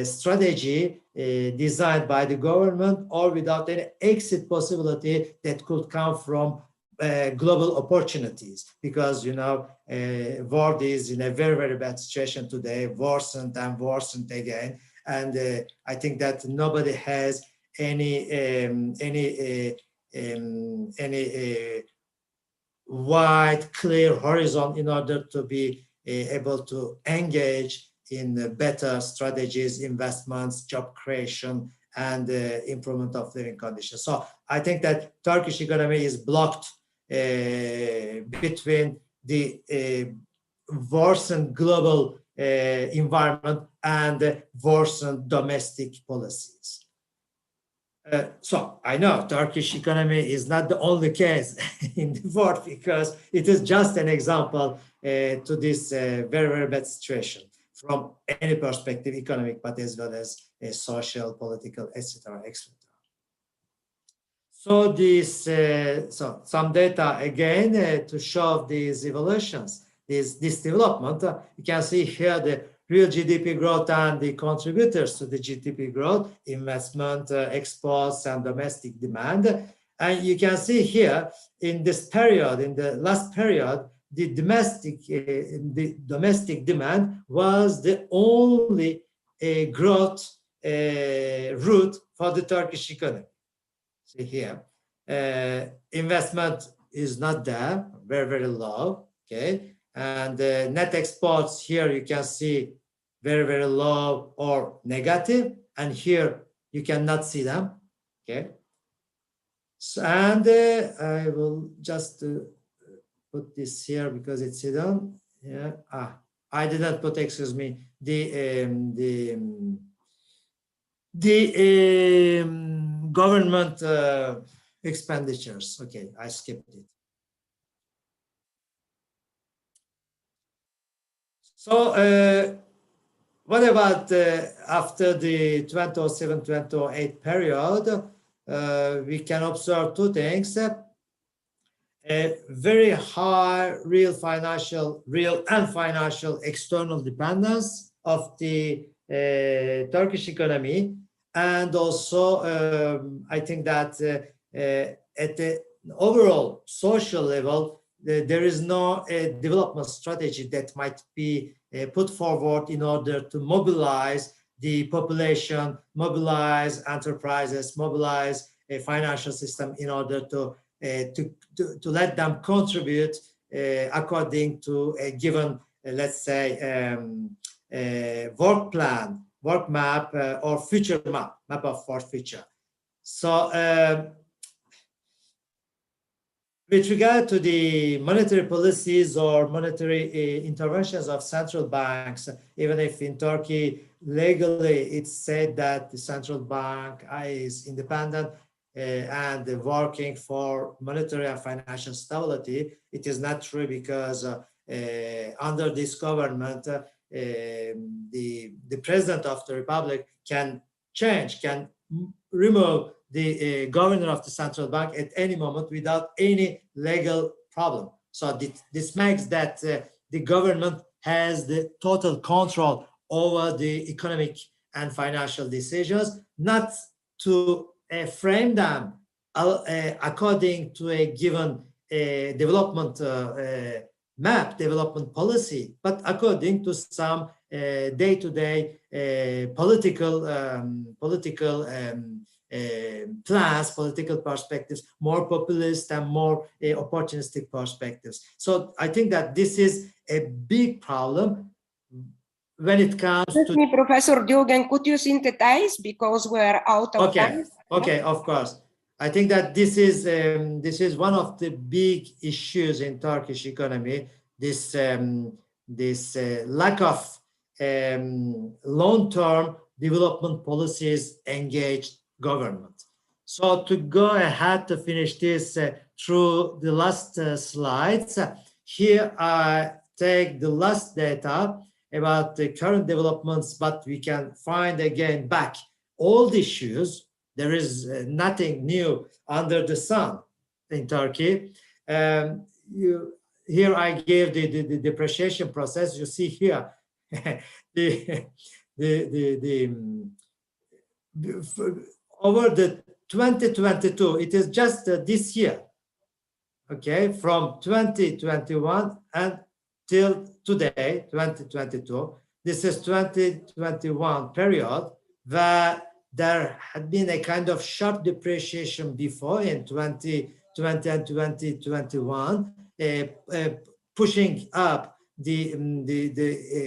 strategy designed by the government, or without any exit possibility that could come from global opportunities, because world is in a very, very bad situation today, worsened and worsened again, and I think that nobody has any wide, clear horizon in order to be able to engage in better strategies, investments, job creation, and improvement of living conditions. So I think that Turkish economy is blocked between the worsened global environment and worsened domestic policies. So I know Turkish economy is not the only case in the world, because it is just an example to this very, very bad situation from any perspective, economic, but as well as social, political, etc., etc. So this, so some data again to show these evolutions, this development. You can see here the real GDP growth and the contributors to the GDP growth, investment, exports, and domestic demand. And you can see here in this period, in the last period, the domestic demand was the only growth route for the Turkish economy. See here, investment is not there, very, very low, okay? And net exports here, you can see very, very low or negative, and here you cannot see them, okay? So, and I will just put this here because it's hidden. Yeah, I didn't put, excuse me, the government expenditures. Okay, I skipped it. So what about after the 2007-2008 period? We can observe two things. A very high real and financial external dependence of the Turkish economy. And also, I think that at the overall social level, there is no development strategy that might be put forward in order to mobilize the population, mobilize enterprises, mobilize a financial system in order to let them contribute according to a given, let's say, work plan, work map, or future map of for future. So with regard to the monetary policies or monetary interventions of central banks, even if in Turkey legally it's said that the central bank is independent and working for monetary and financial stability, it is not true, because under this government, the president of the republic can change, can remove the governor of the central bank at any moment without any legal problem. So this makes that the government has the total control over the economic and financial decisions, not to frame them according to a given development map, development policy, but according to some day-to-day political plans, political perspectives, more populist and more opportunistic perspectives. So I think that this is a big problem when it comes to... Professor Ülgen, could you synthesize, because we're out of time? Okay, of course. I think that this is one of the big issues in Turkish economy, this lack of long-term development policies engaged government. So to go ahead to finish this through the last slides, here I take the last data about the current developments, but we can find again back old issues. There is nothing new under the sun in Turkey. Here I gave the depreciation process. You see here over the 2022, it is just this year, okay, from 2021 until today, 2022. This is 2021 period where there had been a kind of sharp depreciation before in 2020 and 2021, pushing up the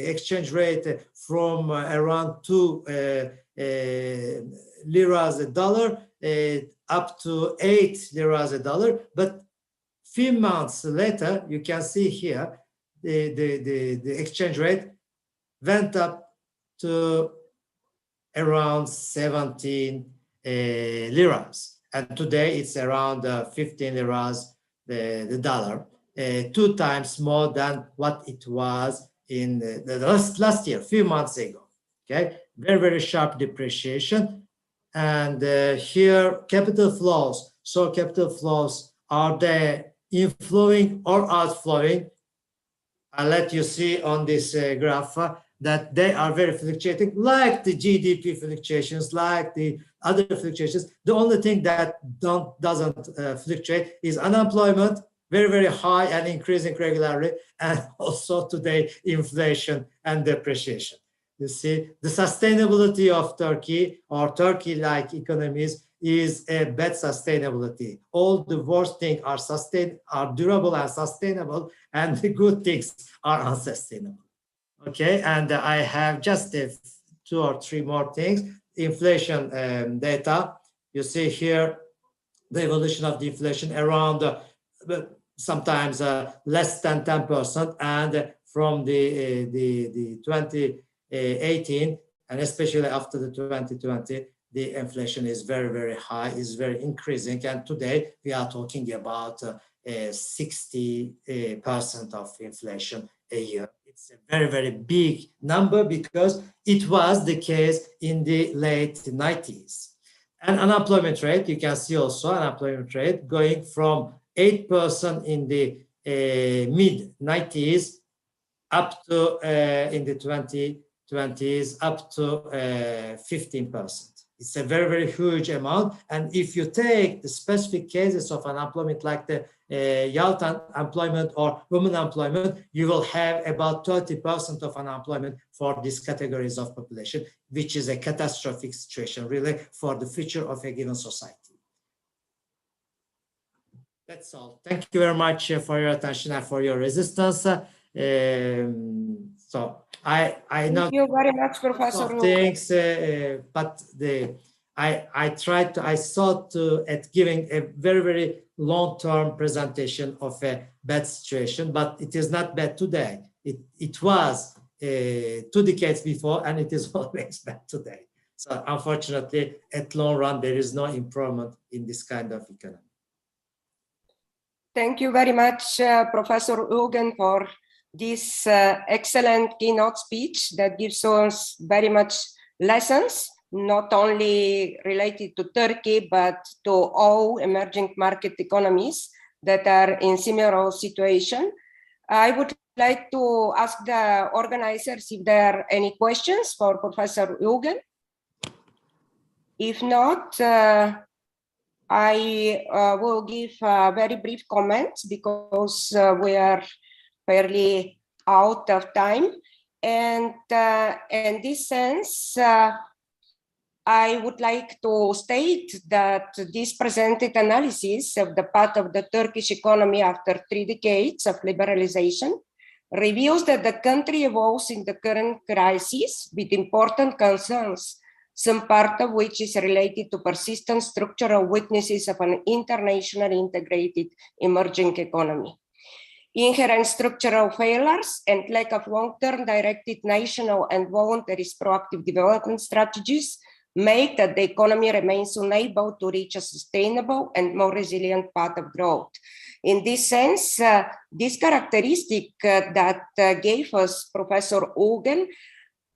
exchange rate from around 2 liras a dollar up to 8 liras a dollar. But few months later, you can see here the exchange rate went up to around 17 liras, and today it's around 15 liras the dollar, 2 times more than what it was in the last year, few months ago. Okay, very sharp depreciation. And here capital flows. So capital flows, are they inflowing or outflowing? I'll let you see on this graph that they are very fluctuating, like the GDP fluctuations, like the other fluctuations. The only thing that doesn't fluctuate is unemployment, very high and increasing regularly, and also today inflation and depreciation. You see, the sustainability of Turkey or Turkey-like economies is a bad sustainability. All the worst things are durable and sustainable, and the good things are unsustainable. Okay, and I have just 2 or 3 more things. Inflation data. You see here the evolution of the inflation around sometimes less than 10%, and from the 2018 and especially after the 2020, the inflation is very high, is very increasing, and today we are talking about 60% of inflation a year. It's a very big number because it was the case in the late 90s. And unemployment rate, you can see also unemployment rate going from 8% in the mid 90s up to in the 2020 20s up to 15%. It's a very, very huge amount. And if you take the specific cases of unemployment like the youth unemployment or women employment, you will have about 30% of unemployment for these categories of population, which is a catastrophic situation really for the future of a given society. That's all. Thank you very much for your attention and for your resistance. So I know. Thank you very much, Professor. Things, but I sought to at giving a very, very long-term presentation of a bad situation, but it is not bad today. It was 2 decades before, and it is always bad today. So unfortunately, at long run, there is no improvement in this kind of economy. Thank you very much, Professor Ülgen, for this excellent keynote speech that gives us very much lessons, not only related to Turkey, but to all emerging market economies that are in similar situation. I would like to ask the organizers if there are any questions for Professor Ülgen. If not, I will give a very brief comments because we are fairly out of time. And in this sense, I would like to state that this presented analysis of the path of the Turkish economy after 3 decades of liberalization reveals that the country evolves in the current crisis with important concerns, some part of which is related to persistent structural weaknesses of an internationally integrated emerging economy. Inherent structural failures and lack of long-term directed national and voluntary proactive development strategies make that the economy remains unable to reach a sustainable and more resilient path of growth. In this sense, this characteristic that gave us Professor Ülgen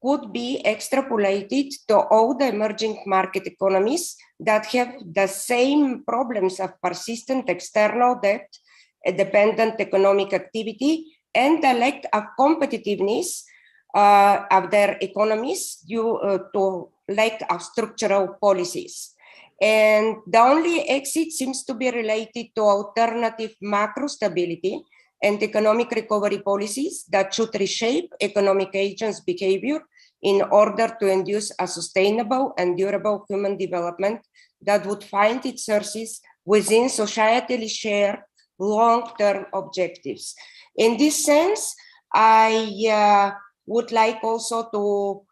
could be extrapolated to all the emerging market economies that have the same problems of persistent external debt, a dependent economic activity, and the lack of competitiveness of their economies due to lack of structural policies. And the only exit seems to be related to alternative macro stability and economic recovery policies that should reshape economic agents' behavior in order to induce a sustainable and durable human development that would find its sources within societally shared long-term objectives. In this sense, I would like also to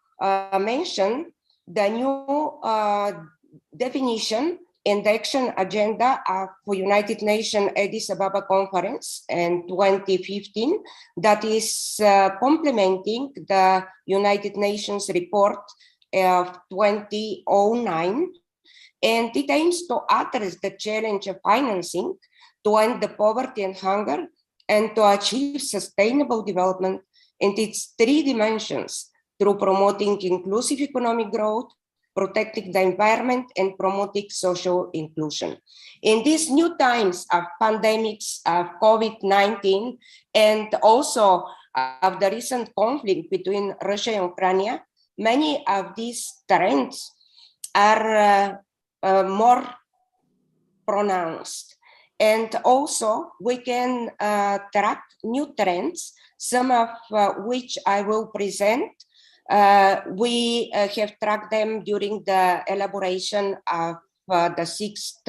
mention the new definition in the action agenda of the United Nations Addis Ababa Conference in 2015 that is complementing the United Nations report of 2009, and it aims to address the challenge of financing to end the poverty and hunger and to achieve sustainable development in its 3 dimensions through promoting inclusive economic growth, protecting the environment, and promoting social inclusion. In these new times of pandemics, of COVID-19, and also of the recent conflict between Russia and Ukraine, many of these trends are more pronounced. And also we can track new trends, some of which I will present. We have tracked them during the elaboration of the 6th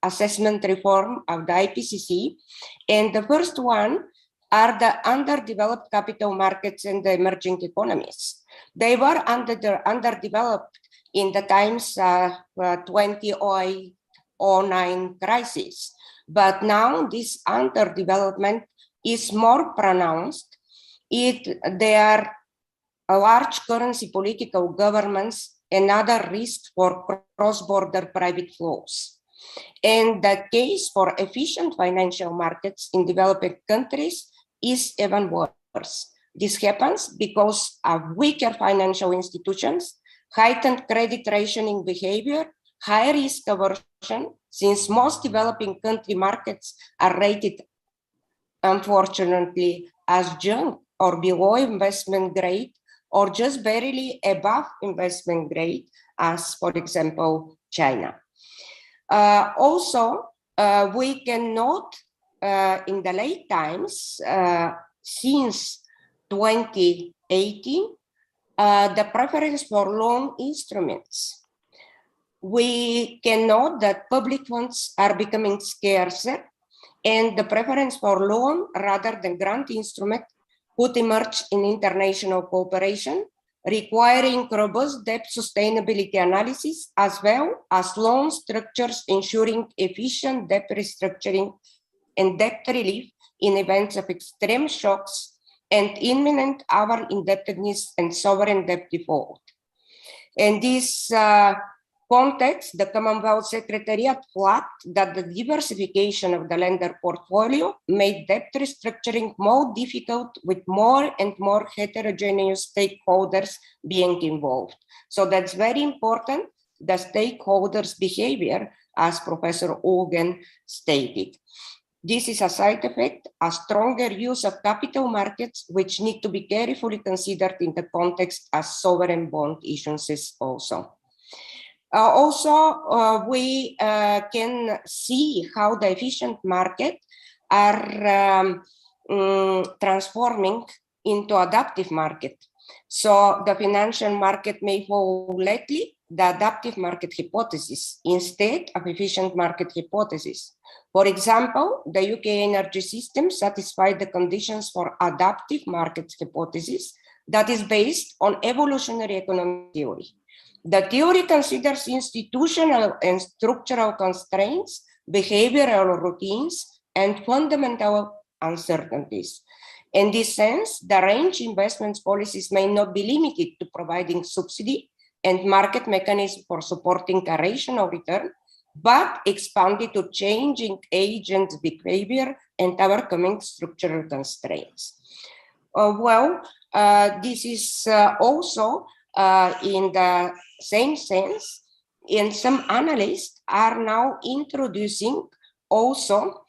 assessment reform of the IPCC. And the first one are the underdeveloped capital markets in the emerging economies. They were underdeveloped in the times of 2008-09 crisis. But now this underdevelopment is more pronounced. There are large currency political governments and other risks for cross-border private flows. And the case for efficient financial markets in developing countries is even worse. This happens because of weaker financial institutions, heightened credit rationing behavior, high risk aversion, since most developing country markets are rated, unfortunately, as junk or below investment grade, or just barely above investment grade, as for example, China. Also, we can note in the late times, since 2018, the preference for loan instruments. We can note that public funds are becoming scarcer, and the preference for loan rather than grant instrument could emerge in international cooperation, requiring robust debt sustainability analysis, as well as loan structures ensuring efficient debt restructuring and debt relief in events of extreme shocks and imminent over indebtedness and sovereign debt default. In this context, the Commonwealth Secretariat flagged that the diversification of the lender portfolio made debt restructuring more difficult with more and more heterogeneous stakeholders being involved. So that's very important, the stakeholders' behavior, as Professor Ülgen stated. This is a side effect, a stronger use of capital markets, which need to be carefully considered in the context as sovereign bond issuances also. We can see how the efficient market are transforming into adaptive market. So the financial market may follow lately the adaptive market hypothesis instead of efficient market hypothesis. For example, the UK energy system satisfied the conditions for adaptive market hypothesis that is based on evolutionary economic theory. The theory considers institutional and structural constraints, behavioral routines, and fundamental uncertainties. In this sense, the range investments policies may not be limited to providing subsidy and market mechanism for supporting a rational return, but expanded to changing agent behavior and overcoming structural constraints. This is also in the same sense, and some analysts are now introducing also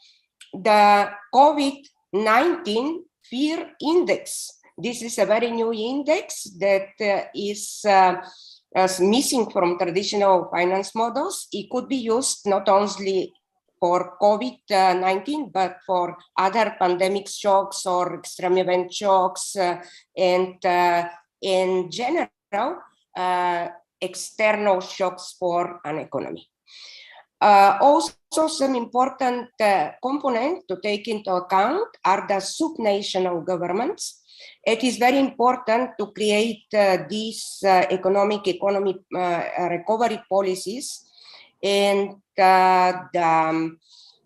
the COVID-19 fear index. This is a very new index that is missing from traditional finance models. It could be used not only for COVID-19, but for other pandemic shocks or extreme event shocks, and in general, external shocks for an economy. Also, some important components to take into account are the subnational governments. It is very important to create these economy recovery policies and the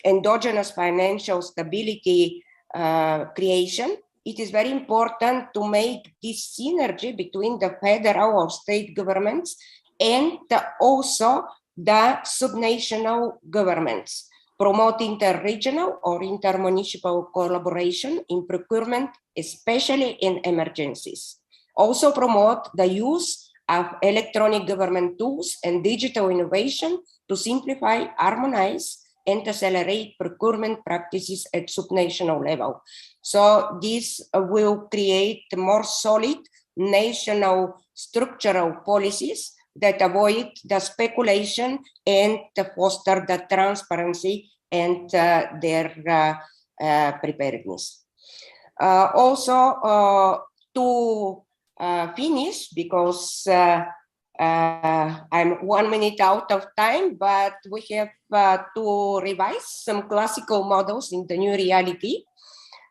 endogenous financial stability creation. It is very important to make this synergy between the federal or state governments and also the subnational governments, promote inter-regional or inter-municipal collaboration in procurement, especially in emergencies. Also promote the use of electronic government tools and digital innovation to simplify, harmonize, and accelerate procurement practices at subnational level. So this will create more solid national structural policies that avoid the speculation and foster the transparency and their preparedness. To finish, because I'm 1 minute out of time, but we have to revise some classical models in the new reality.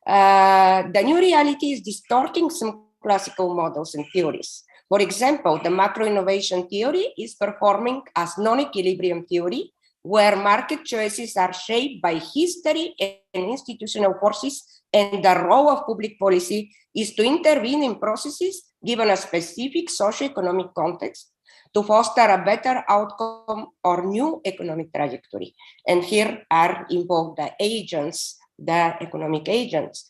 The new reality is distorting some classical models and theories. For example, the macro innovation theory is performing as non-equilibrium theory, where market choices are shaped by history and institutional forces, and the role of public policy is to intervene in processes given a specific socio-economic context to foster a better outcome or new economic trajectory. And here are involved the agents, the economic agents.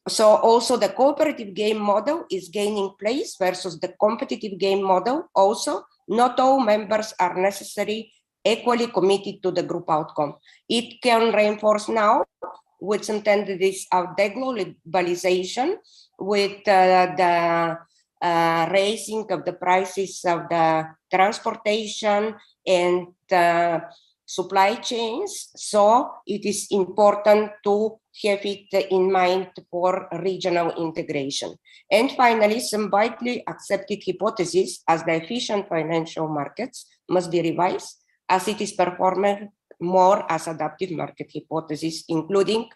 So also the cooperative game model is gaining place versus the competitive game model. Also, not all members are necessarily equally committed to the group outcome. It can reinforce now with some tendencies of deglobalization, with the raising of the prices of the transportation and supply chains. So it is important to have it in mind for regional integration. And finally, some widely accepted hypothesis as the efficient financial markets must be revised as it is performing more as adaptive market hypothesis, including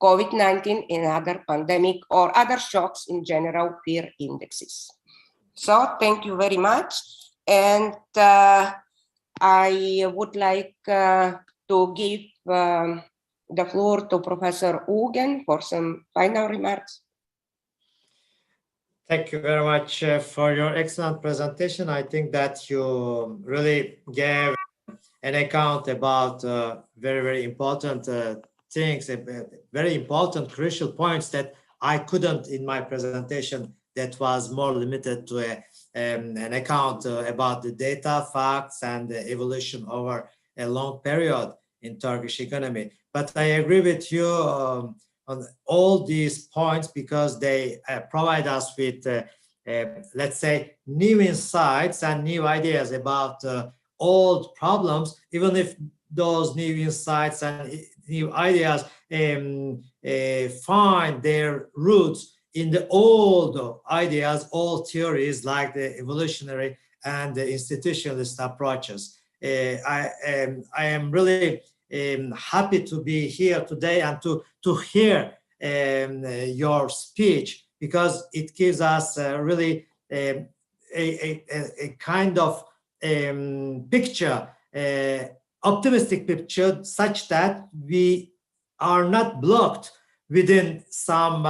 COVID-19 and other pandemic or other shocks in general fear indexes. So thank you very much. And I would like to give the floor to Professor Ülgen for some final remarks. Thank you very much for your excellent presentation. I think that you really gave an account about very, very important things, very important, crucial points that I couldn't in my presentation, that was more limited to an account about the data, facts, and the evolution over a long period in Turkish economy. But I agree with you on all these points because they provide us with, let's say, new insights and new ideas about old problems, even if those new insights and new ideas find their roots in the old ideas, old theories like the evolutionary and the institutionalist approaches. I am really happy to be here today and to hear your speech, because it gives us really a kind of picture, optimistic picture, such that we are not blocked within some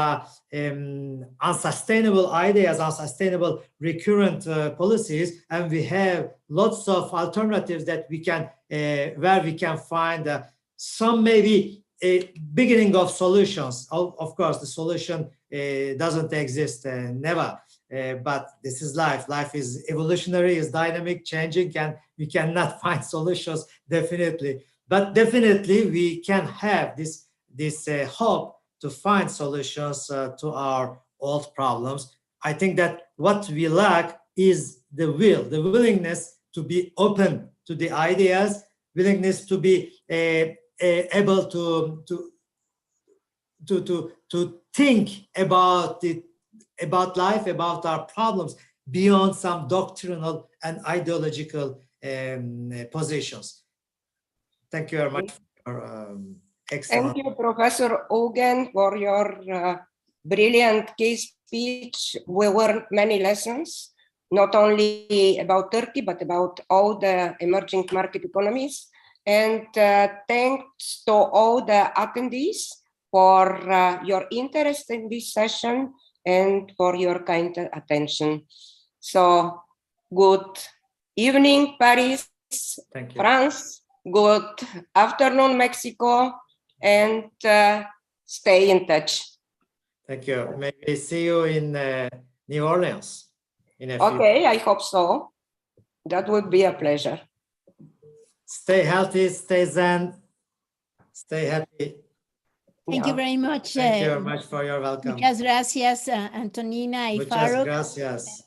unsustainable ideas, unsustainable recurrent policies, and we have lots of alternatives that we can, where we can find some maybe a beginning of solutions. Of course, the solution doesn't exist, never. But this is life. Life is evolutionary, is dynamic, changing, and we cannot find solutions, definitely. But definitely we can have this hope to find solutions to our old problems. I think that what we lack is the will, the willingness to be open to the ideas, willingness to be able to think about it, about life, about our problems beyond some doctrinal and ideological positions. Thank you very much for excellent. Thank you, Professor Ülgen, for your brilliant case speech. We learned many lessons, not only about Turkey, but about all the emerging market economies. And thanks to all the attendees for your interest in this session and for your kind attention. So good evening, Paris, France. Good afternoon, Mexico, and stay in touch. Thank you. Maybe see you in New Orleans. Okay, I hope so. That would be a pleasure. Stay healthy, stay zen, stay happy. Thank you very much. Thank you very much for your welcome. Muchas gracias, Antonina y Faruk. Gracias.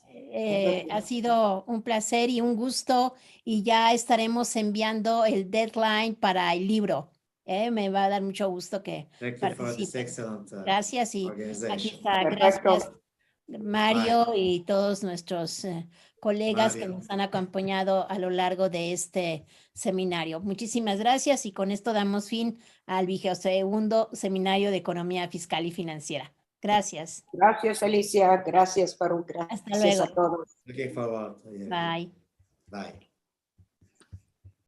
Ha sido un placer y un gusto, y ya estaremos enviando el deadline para el libro. Me va a dar mucho gusto que participen. Gracias, y aquí está. Gracias, Mario, y todos nuestros colegas que nos han acompañado a lo largo de este seminario. Muchísimas gracias, y con esto damos fin al 22º Seminario de Economía Fiscal y Financiera. Gracias. Gracias, Alicia. Gracias, Faruk. Hasta luego. A todos. Looking forward. Bye. Bye.